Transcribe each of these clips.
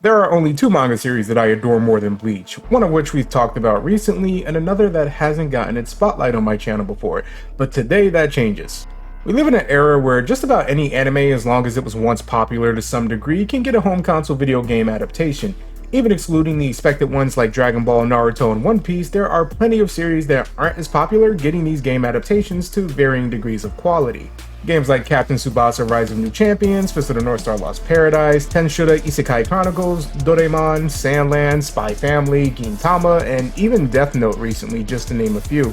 There are only two manga series that I adore more than Bleach, one of which we've talked about recently and another that hasn't gotten its spotlight on my channel before, but today that changes. We live in an era where just about any anime, as long as it was once popular to some degree, can get a home console video game adaptation. Even excluding the expected ones like Dragon Ball, Naruto, and One Piece, there are plenty of series that aren't as popular getting these game adaptations to varying degrees of quality. Games like Captain Tsubasa Rise of New Champions, Fist of the North Star Lost Paradise, Tenshuta Isekai Chronicles, Doraemon, Sandland, Spy Family, Gintama, and even Death Note recently, just to name a few.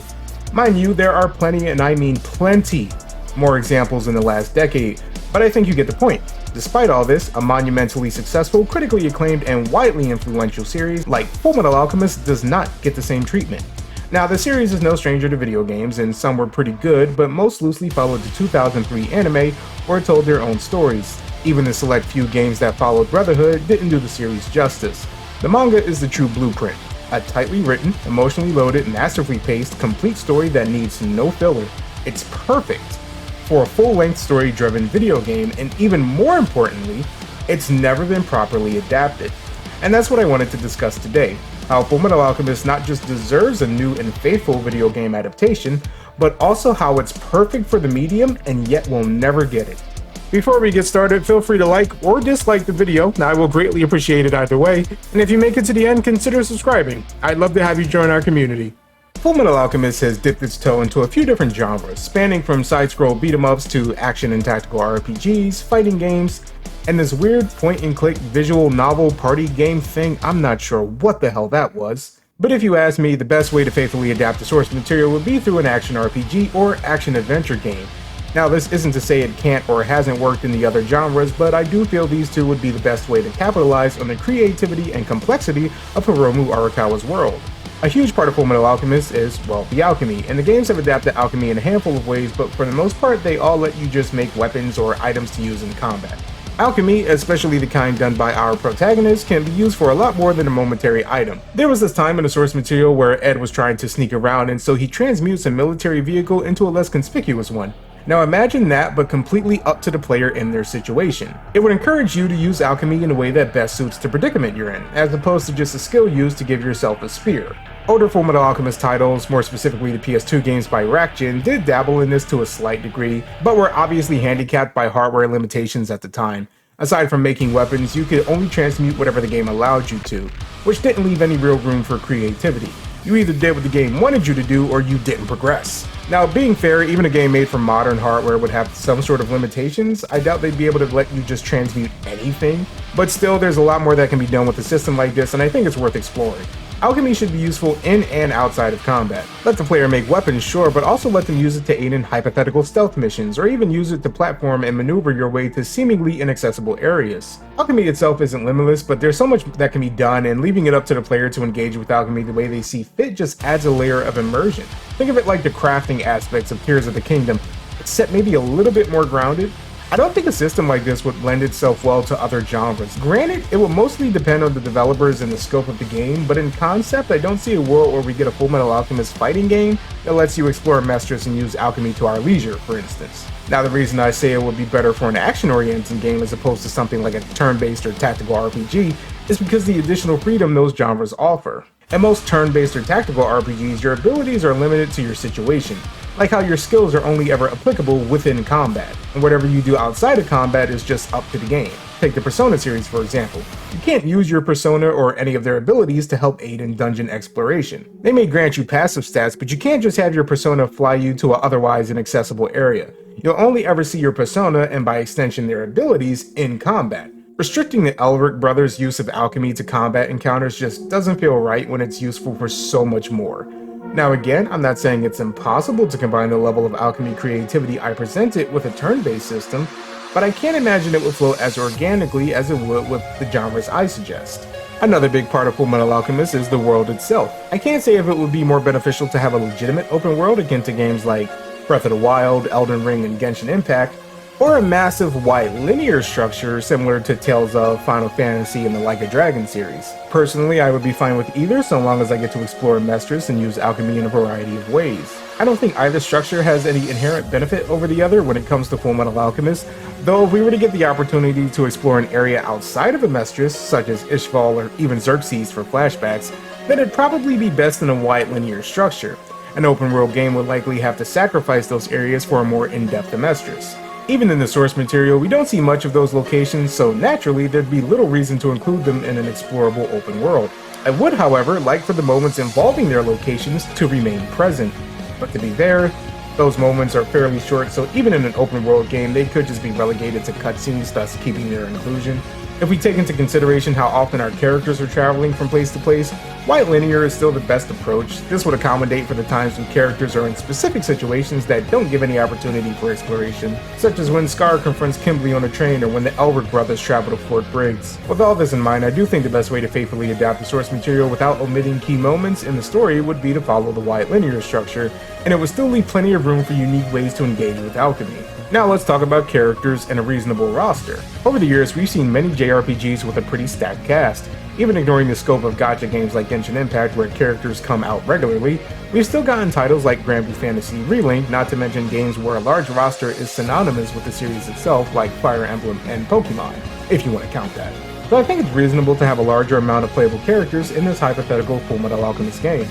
Mind you, there are plenty, and I mean plenty, more examples in the last decade, but I think you get the point. Despite all this, a monumentally successful, critically acclaimed, and widely influential series like Fullmetal Alchemist does not get the same treatment. Now, the series is no stranger to video games, and some were pretty good, but most loosely followed the 2003 anime or told their own stories. Even the select few games that followed Brotherhood didn't do the series justice. The manga is the true blueprint. A tightly written, emotionally loaded, masterfully paced, complete story that needs no filler. It's perfect for a full-length story-driven video game, and even more importantly, it's never been properly adapted. And that's what I wanted to discuss today. How Fullmetal Alchemist not just deserves a new and faithful video game adaptation, but also how it's perfect for the medium and yet will never get it. Before we get started, feel free to like or dislike the video. I will greatly appreciate it either way, and if you make it to the end, consider subscribing. I'd love to have you join our community. Fullmetal Alchemist has dipped its toe into a few different genres, spanning from side-scroll beat-em-ups to action and tactical RPGs, fighting games, and this weird point-and-click visual novel party game thing. I'm not sure what the hell that was. But if you ask me, the best way to faithfully adapt the source material would be through an action RPG or action-adventure game. Now, this isn't to say it can't or hasn't worked in the other genres, but I do feel these two would be the best way to capitalize on the creativity and complexity of Hiromu Arakawa's world. A huge part of Fullmetal Alchemist is, well, the alchemy, and the games have adapted alchemy in a handful of ways, but for the most part, they all let you just make weapons or items to use in combat. Alchemy, especially the kind done by our protagonist, can be used for a lot more than a momentary item. There was this time in the source material where Ed was trying to sneak around, and so he transmutes a military vehicle into a less conspicuous one. Now imagine that, but completely up to the player in their situation. It would encourage you to use alchemy in a way that best suits the predicament you're in, as opposed to just a skill used to give yourself a spear. Older Fullmetal Alchemist titles, more specifically the PS2 games by Rakjin, did dabble in this to a slight degree, but were obviously handicapped by hardware limitations at the time. Aside from making weapons, you could only transmute whatever the game allowed you to, which didn't leave any real room for creativity. You either did what the game wanted you to do, or you didn't progress. Now, being fair, even a game made from modern hardware would have some sort of limitations. I doubt they'd be able to let you just transmute anything, but still, there's a lot more that can be done with a system like this, and I think it's worth exploring. Alchemy should be useful in and outside of combat. Let the player make weapons, sure, but also let them use it to aid in hypothetical stealth missions, or even use it to platform and maneuver your way to seemingly inaccessible areas. Alchemy itself isn't limitless, but there's so much that can be done, and leaving it up to the player to engage with alchemy the way they see fit just adds a layer of immersion. Think of it like the crafting aspects of Tears of the Kingdom, except maybe a little bit more grounded. I don't think a system like this would lend itself well to other genres. Granted, it will mostly depend on the developers and the scope of the game, but in concept, I don't see a world where we get a Fullmetal Alchemist fighting game that lets you explore Mestris and use alchemy to our leisure, for instance. Now, the reason I say it would be better for an action-oriented game as opposed to something like a turn-based or tactical RPG is because the additional freedom those genres offer. In most turn-based or tactical RPGs, your abilities are limited to your situation, like how your skills are only ever applicable within combat, and whatever you do outside of combat is just up to the game. Take the Persona series, for example. You can't use your persona or any of their abilities to help aid in dungeon exploration. They may grant you passive stats, but you can't just have your persona fly you to an otherwise inaccessible area. You'll only ever see your persona, and by extension their abilities, in combat. Restricting the Elric brothers' use of alchemy to combat encounters just doesn't feel right when it's useful for so much more. Now again, I'm not saying it's impossible to combine the level of alchemy creativity I presented with a turn-based system, but I can't imagine it would flow as organically as it would with the genres I suggest. Another big part of Fullmetal Alchemist is the world itself. I can't say if it would be more beneficial to have a legitimate open world akin to games like Breath of the Wild, Elden Ring, and Genshin Impact, or a massive white linear structure similar to Tales of, Final Fantasy, and the Like a Dragon series. Personally, I would be fine with either so long as I get to explore Mistress and use alchemy in a variety of ways. I don't think either structure has any inherent benefit over the other when it comes to Fullmetal Alchemist, though if we were to get the opportunity to explore an area outside of a Mistress, such as Ishval or even 𝐤𝐳 for flashbacks, then it'd probably be best in a white linear structure. An open world game would likely have to sacrifice those areas for a more in-depth Mistress. Even in the source material, we don't see much of those locations, so naturally there'd be little reason to include them in an explorable open world. I would, however, like for the moments involving their locations to remain present. But to be fair, those moments are fairly short, so even in an open world game, they could just be relegated to cutscenes, thus keeping their inclusion. If we take into consideration how often our characters are traveling from place to place, white linear is still the best approach. This would accommodate for the times when characters are in specific situations that don't give any opportunity for exploration, such as when Scar confronts Kimberly on a train or when the Elric brothers travel to Fort Briggs. With all this in mind, I do think the best way to faithfully adapt the source material without omitting key moments in the story would be to follow the white linear structure, and it would still leave plenty of room for unique ways to engage with alchemy. Now let's talk about characters and a reasonable roster. Over the years, we've seen many JRPGs with a pretty stacked cast. Even ignoring the scope of gacha games like Genshin Impact where characters come out regularly, we've still gotten titles like Grand Blue Fantasy Relink, not to mention games where a large roster is synonymous with the series itself like Fire Emblem and Pokemon, if you want to count that. So I think it's reasonable to have a larger amount of playable characters in this hypothetical Fullmetal Alchemist game.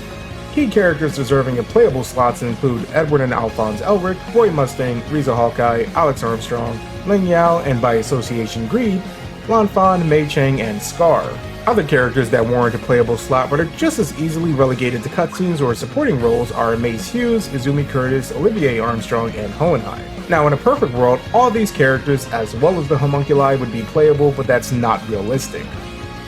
Key characters deserving of playable slots include Edward and Alphonse Elric, Roy Mustang, Riza Hawkeye, Alex Armstrong, Ling Yao, and by association Greed, Lan Fan, Mei Chang, and Scar. Other characters that warrant a playable slot but are just as easily relegated to cutscenes or supporting roles are Mace Hughes, Izumi Curtis, Olivier Armstrong, and Hohenheim. Now in a perfect world, all these characters as well as the homunculi would be playable, but that's not realistic.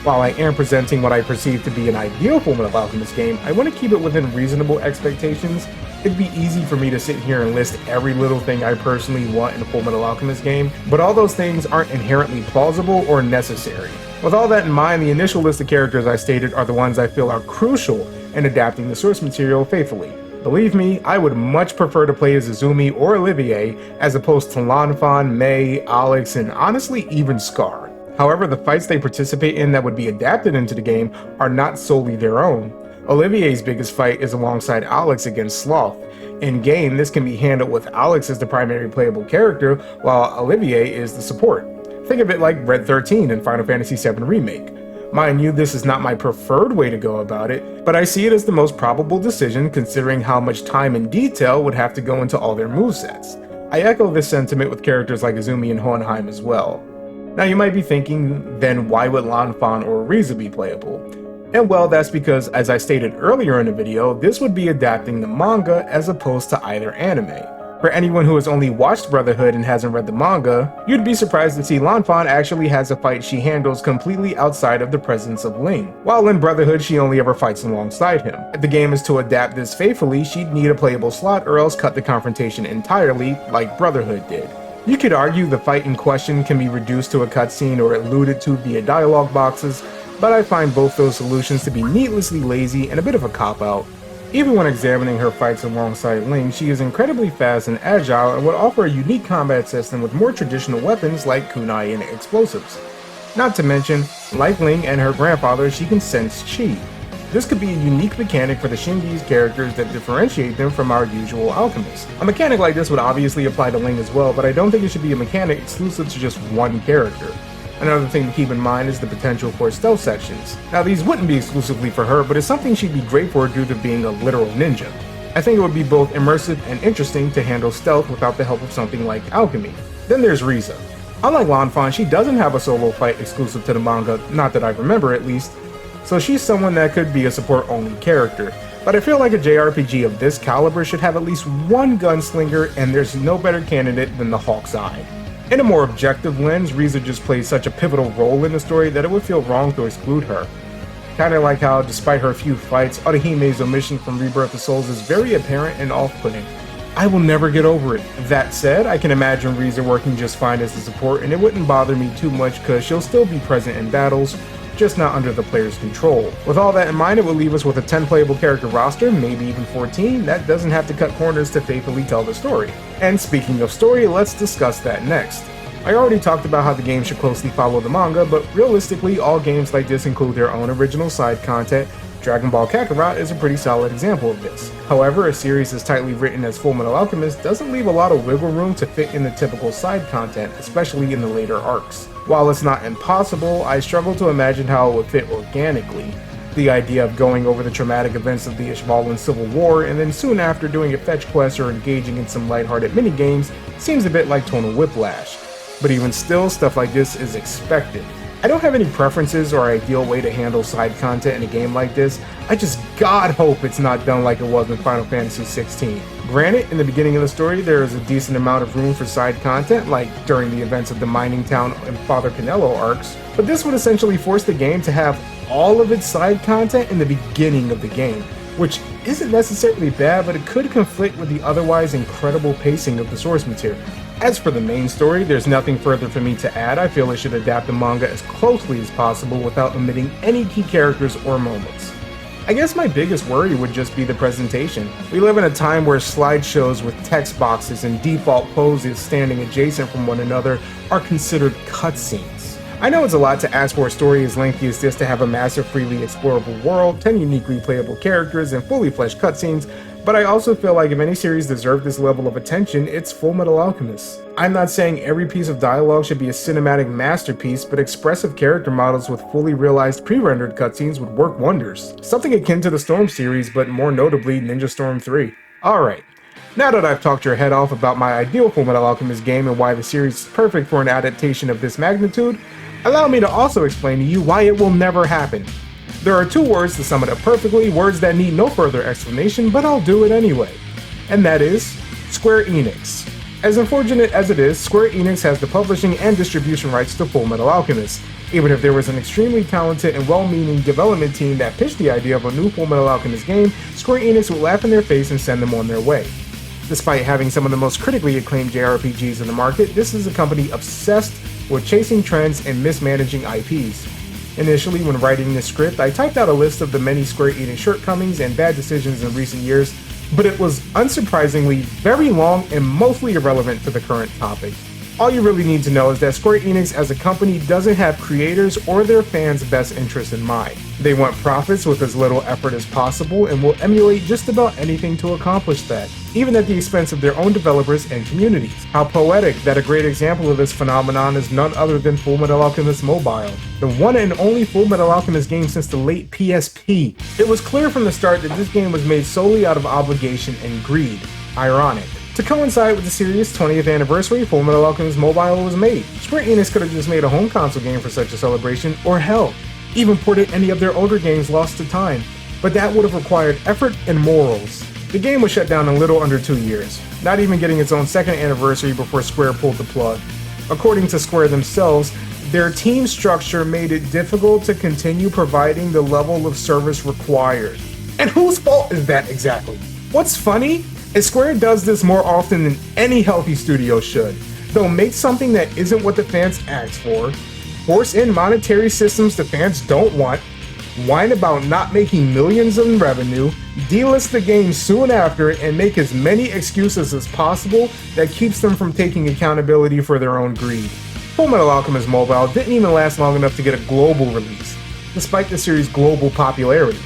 While I am presenting what I perceive to be an ideal Fullmetal Alchemist game, I want to keep it within reasonable expectations. It'd be easy for me to sit here and list every little thing I personally want in a Fullmetal Alchemist game, but all those things aren't inherently plausible or necessary. With all that in mind, the initial list of characters I stated are the ones I feel are crucial in adapting the source material faithfully. Believe me, I would much prefer to play as Izumi or Olivier as opposed to Lan Fan, Mei, Alex, and honestly even Scar. However, the fights they participate in that would be adapted into the game are not solely their own. Olivier's biggest fight is alongside Alex against Sloth. In-game, this can be handled with Alex as the primary playable character, while Olivier is the support. Think of it like Red 13 in Final Fantasy VII Remake. Mind you, this is not my preferred way to go about it, but I see it as the most probable decision considering how much time and detail would have to go into all their movesets. I echo this sentiment with characters like Izumi and Hohenheim as well. Now you might be thinking, then why would Lan Fan or Riza be playable? And well, that's because, as I stated earlier in the video, this would be adapting the manga as opposed to either anime. For anyone who has only watched Brotherhood and hasn't read the manga, you'd be surprised to see Lan Fan actually has a fight she handles completely outside of the presence of Ling. While in Brotherhood, she only ever fights alongside him. If the game is to adapt this faithfully, she'd need a playable slot or else cut the confrontation entirely, like Brotherhood did. You could argue the fight in question can be reduced to a cutscene or alluded to via dialogue boxes, but I find both those solutions to be needlessly lazy and a bit of a cop-out. Even when examining her fights alongside Ling, she is incredibly fast and agile and would offer a unique combat system with more traditional weapons like kunai and explosives. Not to mention, like Ling and her grandfather, she can sense chi. This could be a unique mechanic for the Shinji's characters that differentiate them from our usual alchemists. A mechanic like this would obviously apply to Ling as well, but I don't think it should be a mechanic exclusive to just one character. Another thing to keep in mind is the potential for stealth sections. Now these wouldn't be exclusively for her, but it's something she'd be great for due to being a literal ninja. I think it would be both immersive and interesting to handle stealth without the help of something like alchemy. Then there's Riza. Unlike Lan Fan, she doesn't have a solo fight exclusive to the manga, not that I remember at least, so she's someone that could be a support-only character. But I feel like a JRPG of this caliber should have at least one gunslinger, and there's no better candidate than the Hawk's Eye. In a more objective lens, Riza just plays such a pivotal role in the story that it would feel wrong to exclude her. Kinda like how, despite her few fights, Odahime's omission from Rebirth of Souls is very apparent and off-putting. I will never get over it. That said, I can imagine Riza working just fine as a support, and it wouldn't bother me too much cause she'll still be present in battles, just not under the player's control. With all that in mind, it would leave us with a 10 playable character roster, maybe even 14, that doesn't have to cut corners to faithfully tell the story. And speaking of story, let's discuss that next. I already talked about how the game should closely follow the manga, but realistically, all games like this include their own original side content. Dragon Ball Kakarot is a pretty solid example of this. However, a series as tightly written as Fullmetal Alchemist doesn't leave a lot of wiggle room to fit in the typical side content, especially in the later arcs. While it's not impossible, I struggle to imagine how it would fit organically. The idea of going over the traumatic events of the Ishvalan Civil War and then soon after doing a fetch quest or engaging in some lighthearted minigames seems a bit like tonal whiplash. But even still, stuff like this is expected. I don't have any preferences or ideal way to handle side content in a game like this, I just god hope it's not done like it was in Final Fantasy XVI. Granted, in the beginning of the story there is a decent amount of room for side content, like during the events of the Mining Town and Father Canelo arcs, but this would essentially force the game to have all of its side content in the beginning of the game, which isn't necessarily bad, but it could conflict with the otherwise incredible pacing of the source material. As for the main story, there's nothing further for me to add. I feel it should adapt the manga as closely as possible without omitting any key characters or moments. I guess my biggest worry would just be the presentation. We live in a time where slideshows with text boxes and default poses standing adjacent from one another are considered cutscenes. I know it's a lot to ask for a story as lengthy as this to have a massive freely explorable world, 10 uniquely playable characters, and fully fleshed cutscenes, but I also feel like if any series deserved this level of attention, it's Fullmetal Alchemist. I'm not saying every piece of dialogue should be a cinematic masterpiece, but expressive character models with fully realized pre-rendered cutscenes would work wonders. Something akin to the Storm series, but more notably Ninja Storm 3. Alright, now that I've talked your head off about my ideal Fullmetal Alchemist game and why the series is perfect for an adaptation of this magnitude, allow me to also explain to you why it will never happen. There are two words to sum it up perfectly, words that need no further explanation, but I'll do it anyway. And that is squareenix. As unfortunate as it is, Square Enix has the publishing and distribution rights to Fullmetal Alchemist. Even if there was an extremely talented and well-meaning development team that pitched the idea of a new Fullmetal Alchemist game, Square Enix would laugh in their face and send them on their way. Despite having some of the most critically acclaimed JRPGs in the market, this is a company obsessed with chasing trends and mismanaging IPs. Initially, when writing this script, I typed out a list of the many Square Enix shortcomings and bad decisions in recent years, but it was unsurprisingly very long and mostly irrelevant to the current topic. All you really need to know is that Square Enix as a company doesn't have creators or their fans' best interests in mind. They want profits with as little effort as possible and will emulate just about anything to accomplish that, even at the expense of their own developers and communities. How poetic that a great example of this phenomenon is none other than Fullmetal Alchemist Mobile, the one and only Fullmetal Alchemist game since the late PSP. It was clear from the start that this game was made solely out of obligation and greed. Ironic. To coincide with the series' 20th anniversary, Fullmetal Alchemist Mobile was made. Square Enix could have just made a home console game for such a celebration, or hell, even ported any of their older games lost to time, but that would have required effort and morals. The game was shut down in little under 2 years, not even getting its own second anniversary before Square pulled the plug. According to Square themselves, their team structure made it difficult to continue providing the level of service required. And whose fault is that exactly? What's funny is Square does this more often than any healthy studio should. They'll make something that isn't what the fans ask for, force in monetary systems the fans don't want, whine about not making millions in revenue, delist the game soon after, and make as many excuses as possible that keeps them from taking accountability for their own greed. Fullmetal Alchemist Mobile didn't even last long enough to get a global release, despite the series' global popularity.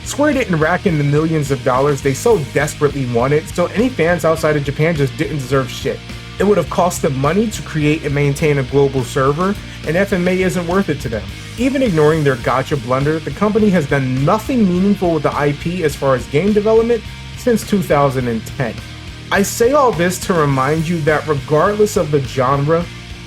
Square didn't rack in the millions of dollars they so desperately wanted, so any fans outside of Japan just didn't deserve shit. It would have cost them money to create and maintain a global server, and FMA isn't worth it to them. Even ignoring their gacha blunder, the company has done nothing meaningful with the IP as far as game development since 2010. I say all this to remind you that regardless of the genre,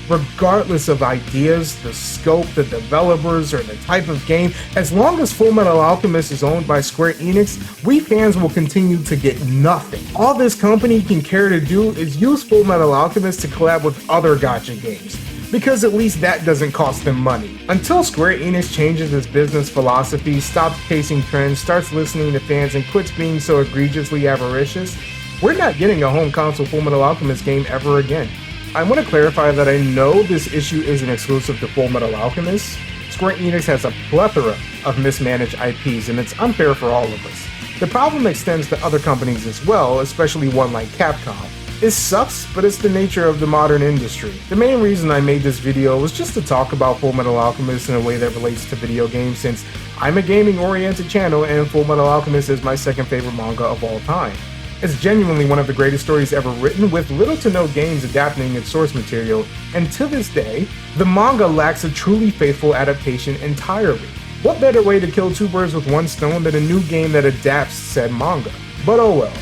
regardless of ideas, the scope, the developers, or the type of game, as long as Fullmetal Alchemist is owned by Square Enix, we fans will continue to get nothing. All this company can care to do is use Fullmetal Alchemist to collab with other gacha games, because at least that doesn't cost them money. Until Square Enix changes its business philosophy, stops chasing trends, starts listening to fans, and quits being so egregiously avaricious, we're not getting a home console Fullmetal Alchemist game ever again. I want to clarify that I know this issue isn't exclusive to Fullmetal Alchemist. Square Enix has a plethora of mismanaged IPs, and it's unfair for all of us. The problem extends to other companies as well, especially one like Capcom. It sucks, but it's the nature of the modern industry. The main reason I made this video was just to talk about Fullmetal Alchemist in a way that relates to video games, since I'm a gaming-oriented channel and Fullmetal Alchemist is my second favorite manga of all time. It's genuinely one of the greatest stories ever written, with little to no games adapting its source material, and to this day, the manga lacks a truly faithful adaptation entirely. What better way to kill two birds with one stone than a new game that adapts said manga? But oh well.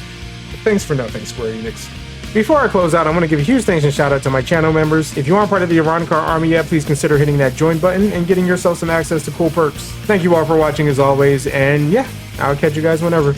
Thanks for nothing, Square Enix. Before I close out, I want to give a huge thanks and shout out to my channel members. If you aren't part of the Arrancar army yet, please consider hitting that join button and getting yourself some access to cool perks. Thank you all for watching as always, and yeah, I'll catch you guys whenever.